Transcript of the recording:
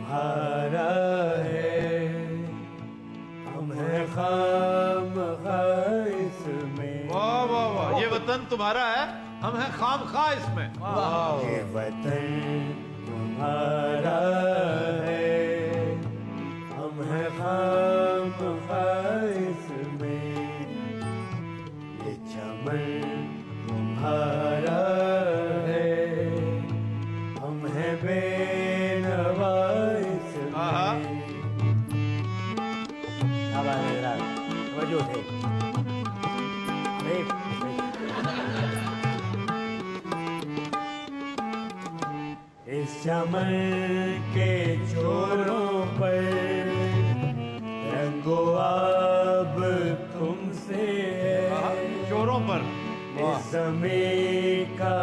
तुम्हारा है, हम हैं खामखा इसमें। वाह वाह वाह, ये वतन तुम्हारा है, हम हैं खामखा इसमें। ये वतन तुम्हारा है, हम हैं खामखा इसमें। ये चमन तुम्हारा है, हम हैं बेनवा इसमें। क्या बात है जरा, तवज्जो से। इस चमन के छोरों पर रंगो आब तुमसे है, चोरों पर इस समय का